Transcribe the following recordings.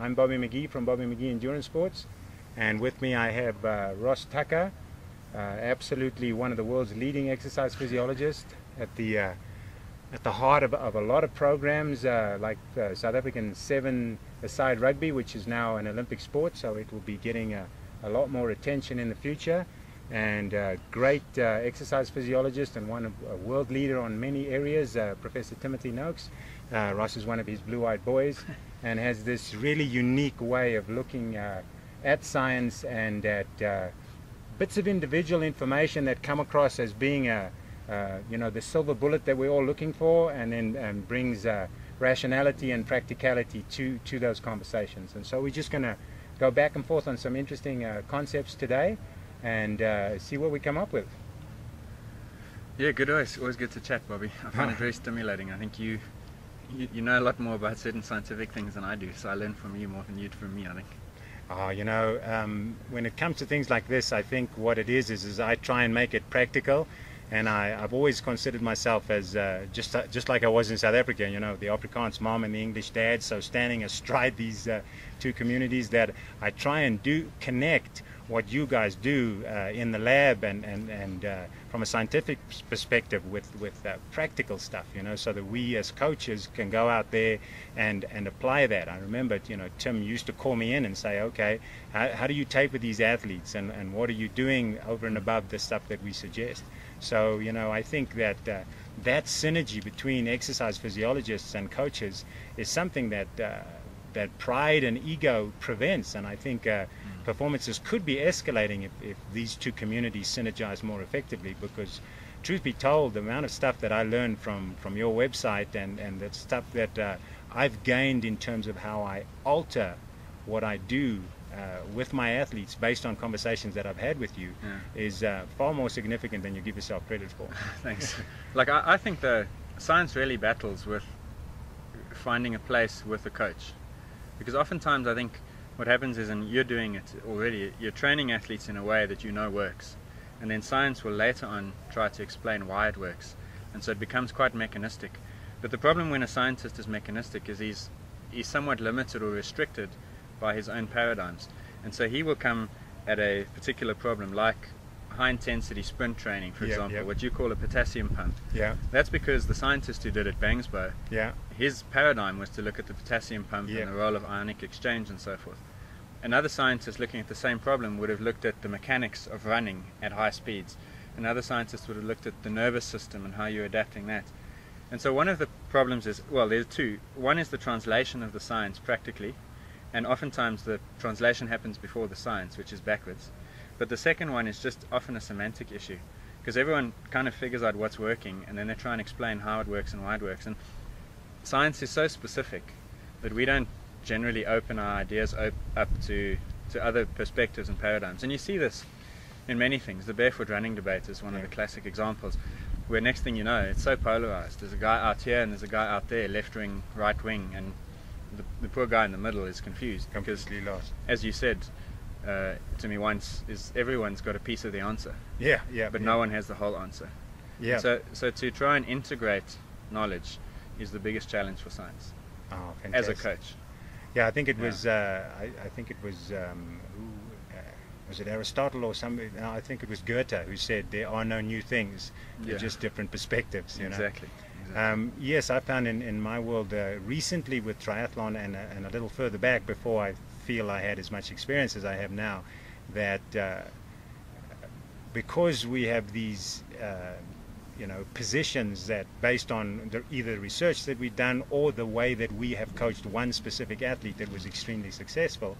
I'm Bobby McGee from Bobby McGee Endurance Sports, and with me I have Ross Tucker, absolutely one of the world's leading exercise physiologists at the heart of a lot of programs like South African Sevens Rugby, which is now an Olympic sport, so it will be getting a lot more attention in the future. And great exercise physiologist and a world leader on many areas, Professor Timothy Noakes. Ross is one of his blue-eyed boys and has this really unique way of looking at science and at bits of individual information that come across as being the silver bullet that we're all looking for, and then brings rationality and practicality to those conversations. And so we're just going to go back and forth on some interesting concepts today and see what we come up with. Yeah, good. Always good to chat, Bobby. I find it very stimulating. I think you know a lot more about certain scientific things than I do, so I learn from you more than you'd from me, I think. When it comes to things like this, I think what it is I try and make it practical. And I've always considered myself as just like I was in South Africa, the Afrikaans mom and the English dad, so standing astride these two communities, that I try and connect what you guys do in the lab and from a scientific perspective with practical stuff, so that we as coaches can go out there and apply that. I remember, Tim used to call me in and say, okay, how do you taper these athletes, and what are you doing over and above the stuff that we suggest? So, I think that that synergy between exercise physiologists and coaches is something that pride and ego prevents, and I think performances could be escalating if these two communities synergize more effectively, because truth be told, the amount of stuff that I learned from your website and the stuff that I've gained in terms of how I alter what I do with my athletes based on conversations that I've had with you is far more significant than you give yourself credit for. Thanks. I think the science really battles with finding a place with a coach, because oftentimes I think what happens is, and you're doing it already, you're training athletes in a way that works, and then science will later on try to explain why it works, and so it becomes quite mechanistic. But the problem when a scientist is mechanistic is he's somewhat limited or restricted by his own paradigms, and so he will come at a particular problem like high intensity sprint training, for example, what you call a potassium pump. That's because the scientist who did it, Bangsbo, his paradigm was to look at the potassium pump and the role of ionic exchange and so forth. Another scientist looking at the same problem would have looked at the mechanics of running at high speeds. Another scientist would have looked at the nervous system and how you're adapting that. And so one of the problems is, well, there's two. One is the translation of the science practically, and oftentimes the translation happens before the science, which is backwards. But the second one is just often a semantic issue, because everyone kind of figures out what's working, and then they try and explain how it works and why it works. And science is so specific that we don't generally open our ideas up to other perspectives and paradigms. And you see this in many things. The barefoot running debate is one of the classic examples, where next thing you know, it's so polarized. There's a guy out here and there's a guy out there, left wing, right wing, and the poor guy in the middle is confused, completely lost. As you said to me once, is everyone's got a piece of the answer. But no one has the whole answer. So to try and integrate knowledge is the biggest challenge for science. Oh, fantastic. As a coach. I think it was. I think it was. Was it Aristotle or somebody? No, I think it was Goethe who said there are no new things. They're just different perspectives. Exactly. Yes, I found in my world recently with triathlon and a little further back, before I feel I had as much experience as I have now, that because we have these positions that based on either research that we've done or the way that we have coached one specific athlete that was extremely successful,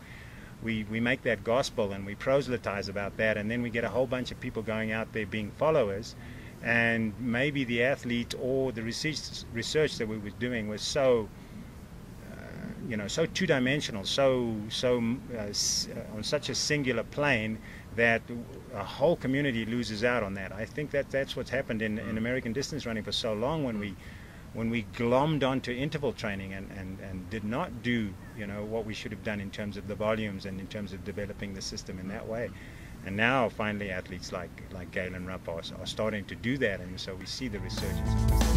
we make that gospel and we proselytize about that, and then we get a whole bunch of people going out there being followers, and maybe the athlete or the research that we were doing was so so two-dimensional, on such a singular plane that a whole community loses out on that. I think that's what's happened in American distance running for so long, when we glommed onto interval training and did not do what we should have done in terms of the volumes and in terms of developing the system in that way. And now finally athletes like Galen Rupp are starting to do that, and so we see the resurgence.